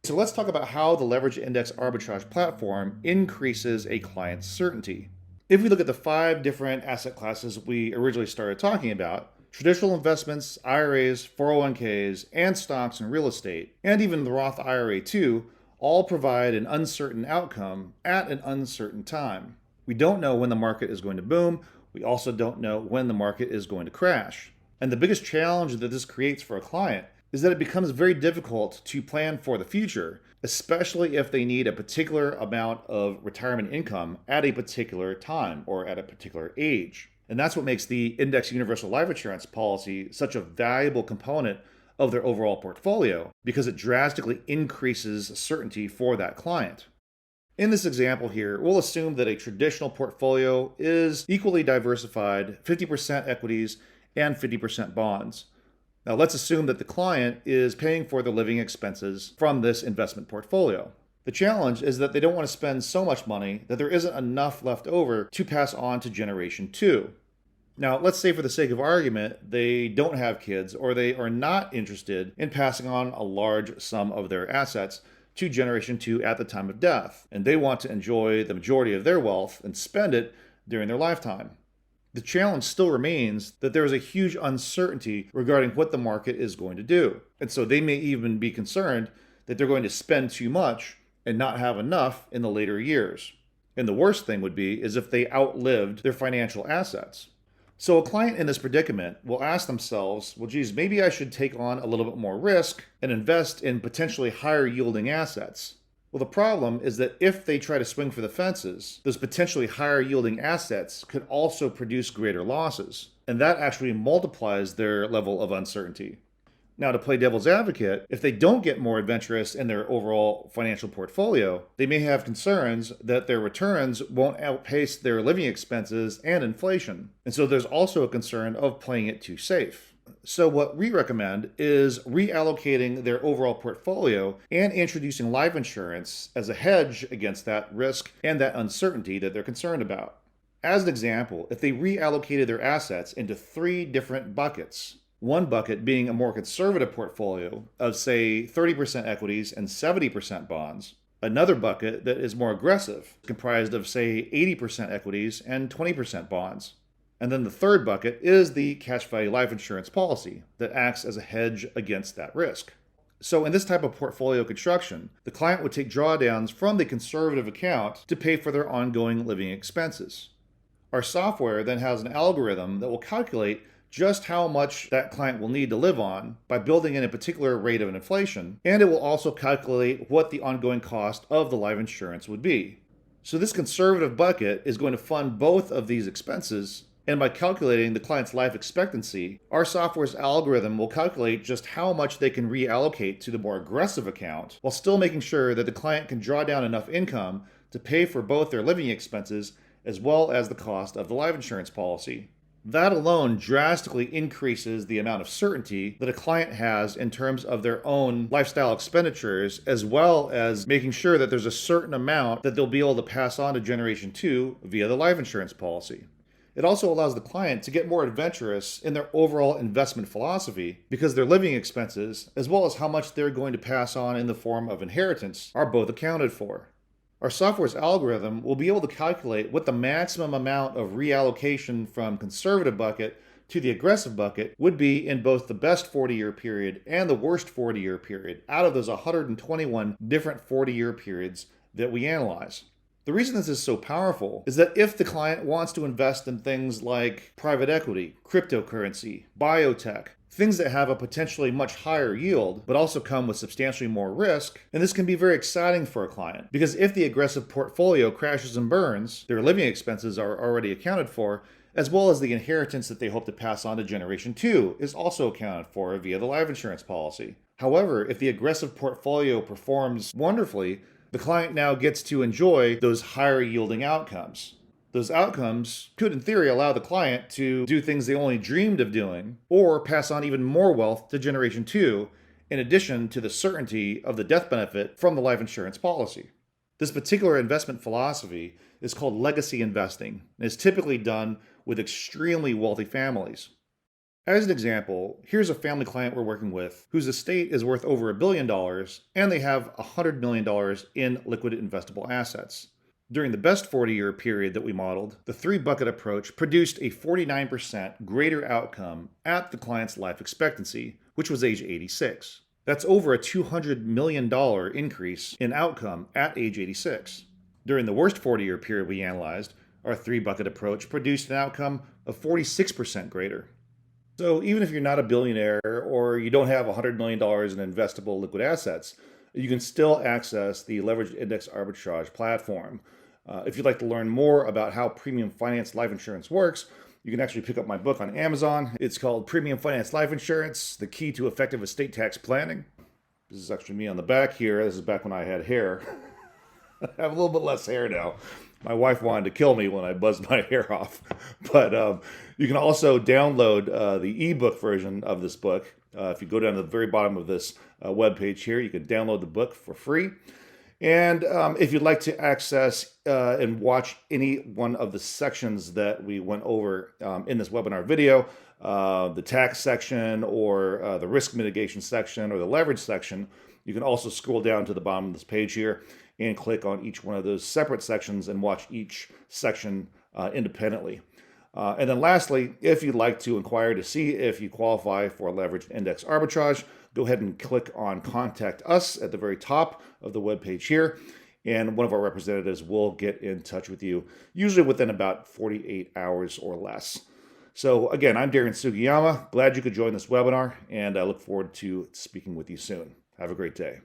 So let's talk about how the leverage index arbitrage platform increases a client's certainty. If we look at the 5 different asset classes we originally started talking about, traditional investments, IRAs, 401ks, and stocks and real estate, and even the Roth IRA too, all provide an uncertain outcome at an uncertain time. We don't know when the market is going to boom. We also don't know when the market is going to crash. And the biggest challenge that this creates for a client is that it becomes very difficult to plan for the future, especially if they need a particular amount of retirement income at a particular time or at a particular age. And that's what makes the Index Universal Life Insurance policy such a valuable component of their overall portfolio, because it drastically increases certainty for that client. In this example here, we'll assume that a traditional portfolio is equally diversified, 50% equities and 50% bonds. Now let's assume that the client is paying for the living expenses from this investment portfolio. The challenge is that they don't want to spend so much money that there isn't enough left over to pass on to generation 2. Now, let's say for the sake of argument, they don't have kids or they are not interested in passing on a large sum of their assets to generation 2 at the time of death, and they want to enjoy the majority of their wealth and spend it during their lifetime. The challenge still remains that there is a huge uncertainty regarding what the market is going to do. And so they may even be concerned that they're going to spend too much and not have enough in the later years. And the worst thing would be is if they outlived their financial assets. So a client in this predicament will ask themselves, well, geez, maybe I should take on a little bit more risk and invest in potentially higher yielding assets. Well, the problem is that if they try to swing for the fences, those potentially higher yielding assets could also produce greater losses, and that actually multiplies their level of uncertainty. Now, to play devil's advocate, if they don't get more adventurous in their overall financial portfolio, they may have concerns that their returns won't outpace their living expenses and inflation. And so there's also a concern of playing it too safe. So what we recommend is reallocating their overall portfolio and introducing life insurance as a hedge against that risk and that uncertainty that they're concerned about. As an example, if they reallocated their assets into 3 different buckets, one bucket being a more conservative portfolio of, say, 30% equities and 70% bonds, another bucket that is more aggressive, comprised of, say, 80% equities and 20% bonds. And then the third bucket is the cash value life insurance policy that acts as a hedge against that risk. So in this type of portfolio construction, the client would take drawdowns from the conservative account to pay for their ongoing living expenses. Our software then has an algorithm that will calculate just how much that client will need to live on by building in a particular rate of inflation, and it will also calculate what the ongoing cost of the life insurance would be. So this conservative bucket is going to fund both of these expenses. And by calculating the client's life expectancy, our software's algorithm will calculate just how much they can reallocate to the more aggressive account, while still making sure that the client can draw down enough income to pay for both their living expenses as well as the cost of the life insurance policy. That alone drastically increases the amount of certainty that a client has in terms of their own lifestyle expenditures, as well as making sure that there's a certain amount that they'll be able to pass on to generation 2 via the life insurance policy. It also allows the client to get more adventurous in their overall investment philosophy, because their living expenses, as well as how much they're going to pass on in the form of inheritance, are both accounted for. Our software's algorithm will be able to calculate what the maximum amount of reallocation from conservative bucket to the aggressive bucket would be in both the best 40-year period and the worst 40-year period out of those 121 different 40-year periods that we analyze. The reason this is so powerful is that if the client wants to invest in things like private equity, cryptocurrency, biotech, things that have a potentially much higher yield, but also come with substantially more risk, and this can be very exciting for a client, because if the aggressive portfolio crashes and burns, their living expenses are already accounted for, as well as the inheritance that they hope to pass on to generation 2 is also accounted for via the life insurance policy. However, if the aggressive portfolio performs wonderfully, the client now gets to enjoy those higher yielding outcomes. Those outcomes could, in theory, allow the client to do things they only dreamed of doing, or pass on even more wealth to generation 2, in addition to the certainty of the death benefit from the life insurance policy. This particular investment philosophy is called legacy investing, and is typically done with extremely wealthy families. As an example, here's a family client we're working with whose estate is worth over $1 billion and they have $100 million in liquid investable assets. During the best 40-year period that we modeled, the three-bucket approach produced a 49% greater outcome at the client's life expectancy, which was age 86. That's over a $200 million increase in outcome at age 86. During the worst 40-year period we analyzed, our three-bucket approach produced an outcome of 46% greater. So even if you're not a billionaire or you don't have $100 million in investable liquid assets, you can still access the Leveraged Index Arbitrage platform. If you'd like to learn more about how premium finance life insurance works, you can actually pick up my book on Amazon. It's called Premium Finance Life Insurance, The Key to Effective Estate Tax Planning. This is actually me on the back here. This is back when I had hair. I have a little bit less hair now. My wife wanted to kill me when I buzzed my hair off. But you can also download the ebook version of this book. If you go down to the very bottom of this webpage here, you can download the book for free. And if you'd like to access and watch any one of the sections that we went over in this webinar video, the tax section or the risk mitigation section or the leverage section, you can also scroll down to the bottom of this page here and click on each one of those separate sections and watch each section independently. And then lastly, if you'd like to inquire to see if you qualify for leveraged index arbitrage, go ahead and click on Contact Us at the very top of the webpage here, and one of our representatives will get in touch with you, usually within about 48 hours or less. So again, I'm Darren Sugiyama. Glad you could join this webinar, and I look forward to speaking with you soon. Have a great day.